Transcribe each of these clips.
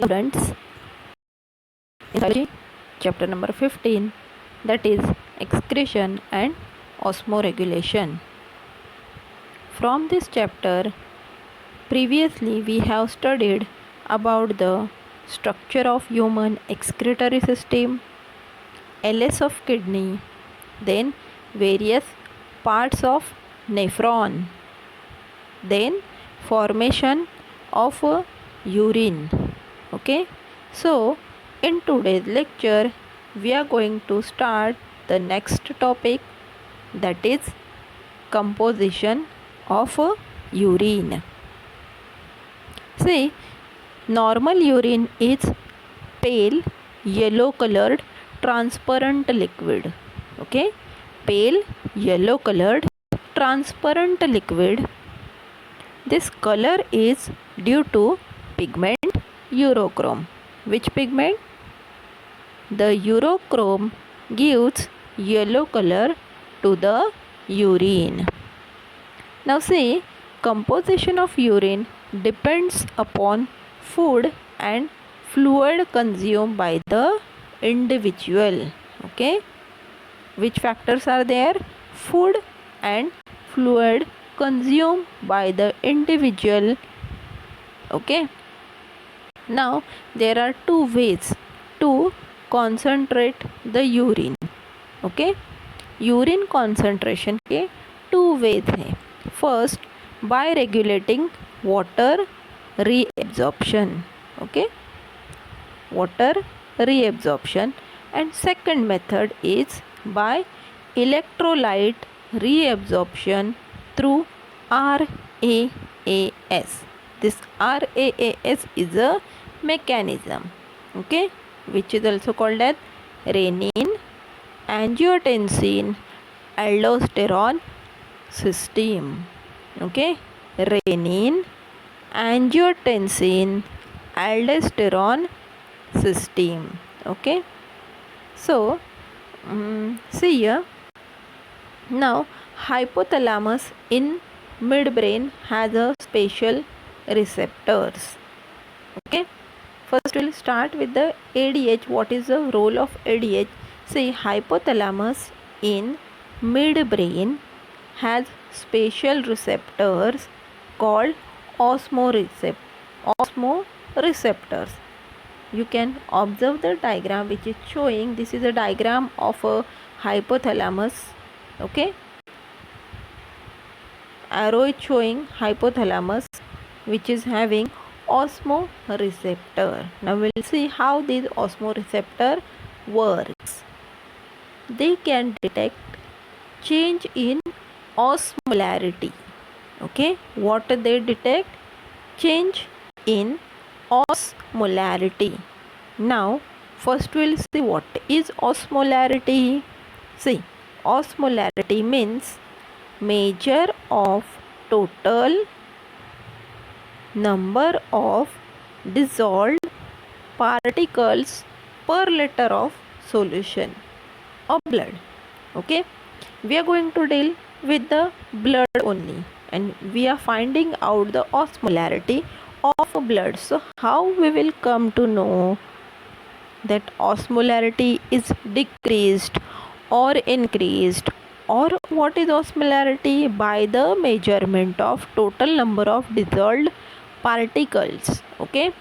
Students, in biology, chapter number 15, that is excretion and osmoregulation. From this chapter, previously we have studied about the structure of human excretory system, LS of kidney, then various parts of nephron, then formation of urine. Okay, so in today's lecture we are going to start the next topic, that is composition of urine. See, normal urine is pale yellow colored transparent liquid. Okay, pale yellow colored transparent liquid. This color is due to pigment urochrome. Which pigment? The urochrome gives yellow color to the urine. Now see, composition of urine depends upon food and fluid consumed by the individual. Okay, which factors are there? Food and fluid consumed by the individual. Okay, now there are two ways to concentrate the urine. Okay, urine concentration के two ways हैं. First, by regulating water reabsorption. Okay, water reabsorption, and second method is by electrolyte reabsorption through RAAS. This RAAS is a mechanism, okay, which is also called as renin, angiotensin, aldosterone system. Okay, renin, angiotensin, aldosterone system. Okay, so see here. Now hypothalamus in midbrain has a special receptors. Okay, first we'll start with the ADH. What is the role of ADH? See, hypothalamus in midbrain has special receptors called osmoreceptors. You can observe the diagram which is showing. This is a diagram of a hypothalamus. Okay, arrow is showing hypothalamus which is having osmoreceptor. Now we'll see how this osmoreceptor works. They can detect change in osmolarity. Okay, what they detect? Change in osmolarity. Now first we'll see what is osmolarity. See, osmolarity means measure of total number of dissolved particles per liter of solution of blood. Okay, we are going to deal with the blood only, and we are finding out the osmolarity of blood. So how we will come to know that osmolarity is decreased or increased, or what is osmolarity? By the measurement of total number of dissolved particles. Okay,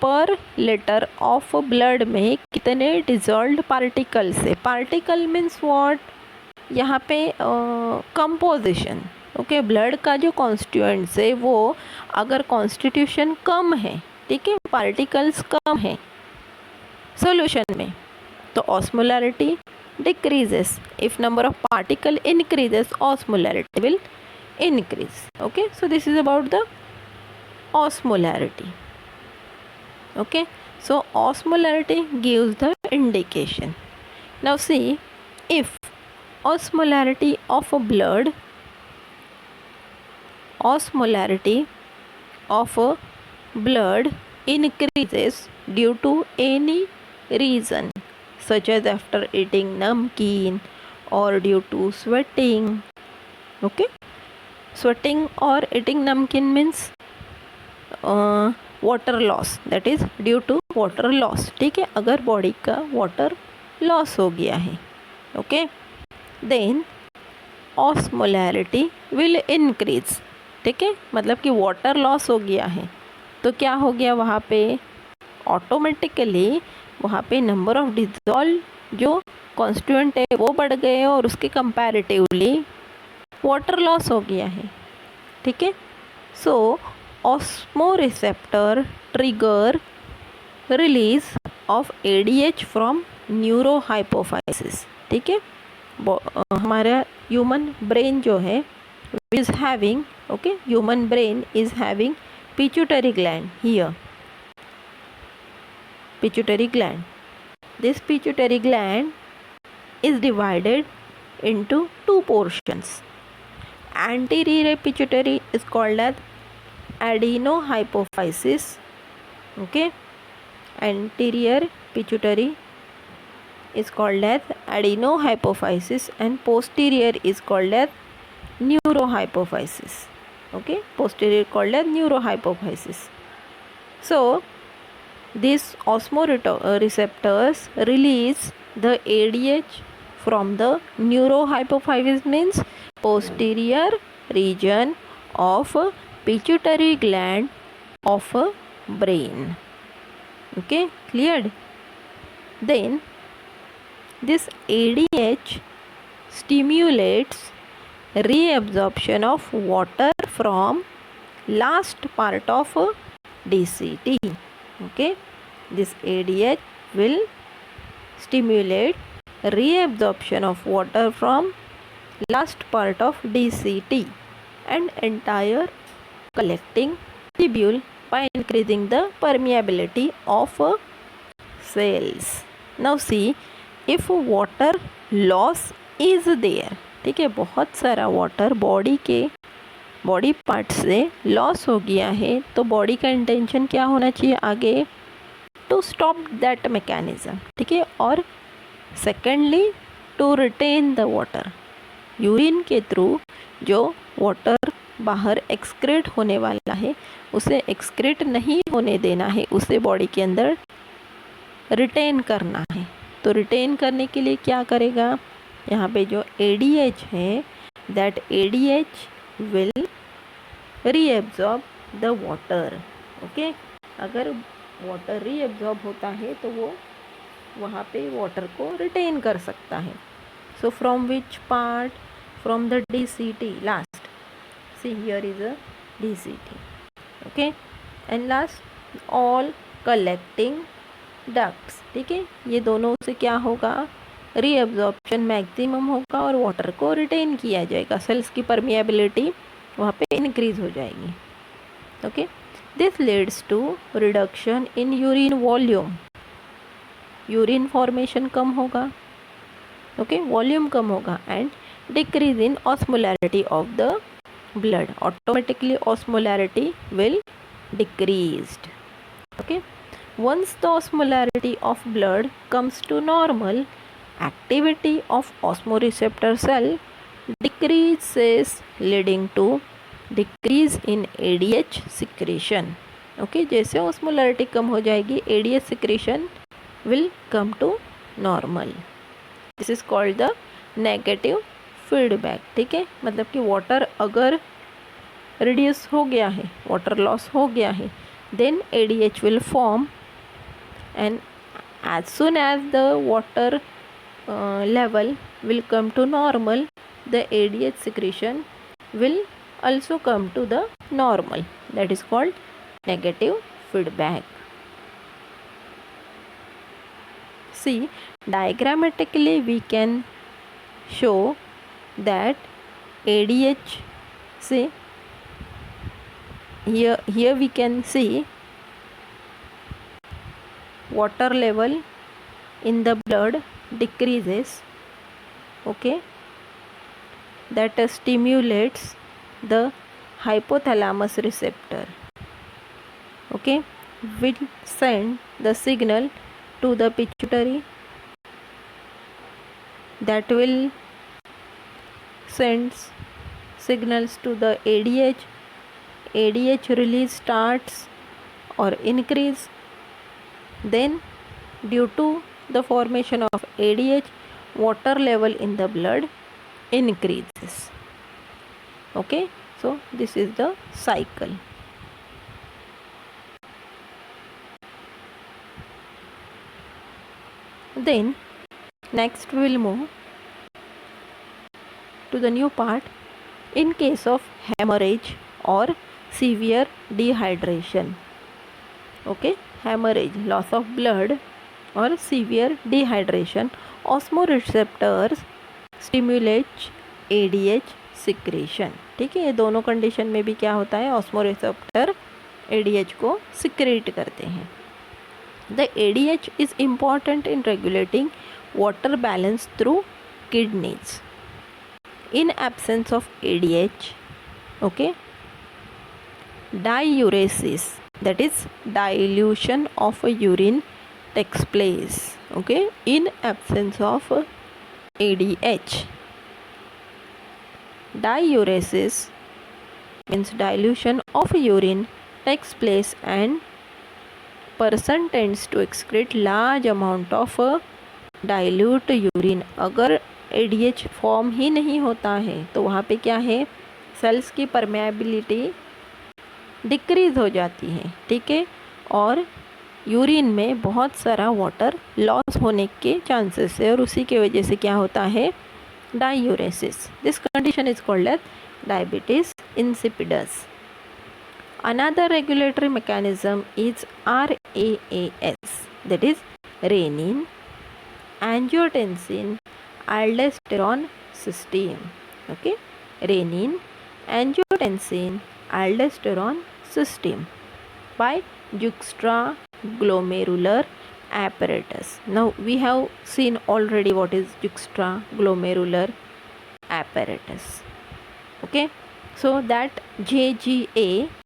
पर litre of blood में कितने dissolved particles है. Particle means what? यहाँ पे composition. Okay, blood का जो constituents है वो अगर कॉन्स्टिट्यूशन कम है, ठीक है, पार्टिकल्स कम है सोल्यूशन में, तो osmolarity decreases. If number of particle increases, osmolarity will increase. Okay, so this is about the osmolarity. Okay, so osmolarity gives the indication. Now see, if osmolarity of a blood increases due to any reason, such as after eating namkeen or due to sweating. Okay, sweating or eating namkeen means water loss, that is due to water loss, ठीक है, अगर body का water loss हो गया है, okay, then osmolarity will increase, ठीक है, मतलब कि वाटर लॉस हो गया है तो क्या हो गया वहाँ पे, ऑटोमेटिकली वहाँ पे नंबर ऑफ डिजॉल्व जो कॉन्स्टिट्यूएंट है वो बढ़ गए और उसके कंपैरेटिवली वाटर लॉस हो गया है, ठीक है। So osmoreceptor trigger release of ADH from neurohypophysis, ठीक है। हमारा ह्यूमन ब्रेन जो है is having, okay, human brain is having pituitary gland here, pituitary gland. This pituitary gland is divided into two portions. Anterior pituitary is called as adenohypophysis, okay, anterior pituitary is called as adenohypophysis and posterior is called as neurohypophysis, okay, posterior called as neurohypophysis. So these osmoreceptors release the ADH from the neurohypophysis, means posterior region of pituitary gland of brain, okay, cleared. Then this ADH stimulates reabsorption of water from last part of DCT, okay, this ADH will stimulate reabsorption of water from last part of DCT and entire collecting tubule by increasing the permeability of cells. Now see, if water loss is there, ठीक है, बहुत सारा water body part से loss हो गया है तो body का इंटेंशन क्या होना चाहिए आगे, टू स्टॉप दैट मैकेनिज्म, ठीक है, और secondly to retain the water, urine के थ्रू जो वाटर बाहर एक्सक्रीट होने वाला है उसे एक्सक्रीट नहीं होने देना है, उसे बॉडी के अंदर रिटेन करना है। तो रिटेन करने के लिए क्या करेगा, यहाँ पे जो ADH है, that ADH will reabsorb the water, okay, अगर वाटर रीएब्जॉर्ब होता है तो वो वहाँ पे वाटर को रिटेन कर सकता है। So from which part, from the DCT last, see here is a DCT, okay, and last all collecting ducts, ठीक है, ये दोनों से क्या होगा, रीअब्जॉर्प्शन मैक्सिमम होगा और वाटर को रिटेन किया जाएगा, सेल्स की परमिएबिलिटी वहाँ पे इंक्रीज हो जाएगी, okay. This leads to reduction in urine volume, urine formation कम होगा, ओके, वॉल्यूम कम होगा, and decrease in osmolarity of the blood, automatically osmolarity will decreased, okay. Once the osmolarity of blood comes to normal, activity of osmoreceptor cell decreases, leading to decrease in ADH secretion, okay, जैसे osmolarity कम हो जाएगी ADH secretion will come to normal. This is called the negative feedback, ठीक है, मतलब कि water अगर reduce हो गया है, वाटर लॉस हो गया है, then ADH will form, and as soon as the water level will come to normal, the ADH secretion will also come to the normal, that is called negative feedback. See, diagrammatically we can show that ADH, see here we can see water level in the blood decreases, okay, that stimulates the hypothalamus receptor, okay, will send the signal to the pituitary, that will sends signals to the ADH, ADH release starts or increase. Then due to the formation of ADH, water level in the blood increases. Okay, so this is the cycle. Then next we will move to the new part. In case of hemorrhage or severe dehydration, okay, hemorrhage, loss of blood or severe dehydration, osmoreceptors stimulate ADH secretion. ठीक है, ये दोनों condition में भी क्या होता है, ऑस्मोरिसेप्टर ADH को सिक्रेट करते हैं. The ADH is important in regulating water balance through kidneys. In absence of ADH, okay, diuresis, that is dilution of urine takes place. Okay, in absence of ADH, diuresis means dilution of urine takes place and person tends to excrete large amount of dilute urine. अगर ADH form ही नहीं होता है तो वहाँ पे क्या है, sales की परमेबिलिटी डिक्रीज हो जाती है. ठीक है, और यूरिन में बहुत सारा वाटर लॉस होने के चांसेस है और उसी के वजह से क्या होता है, diuresis. This condition is called as diabetes insipidus. Another regulatory mechanism is RAAS, that is renin, angiotensin, aldosterone system. Okay, renin, angiotensin, aldosterone system by juxtaglomerular apparatus. Now we have seen already what is juxtaglomerular apparatus. Okay, so that JGA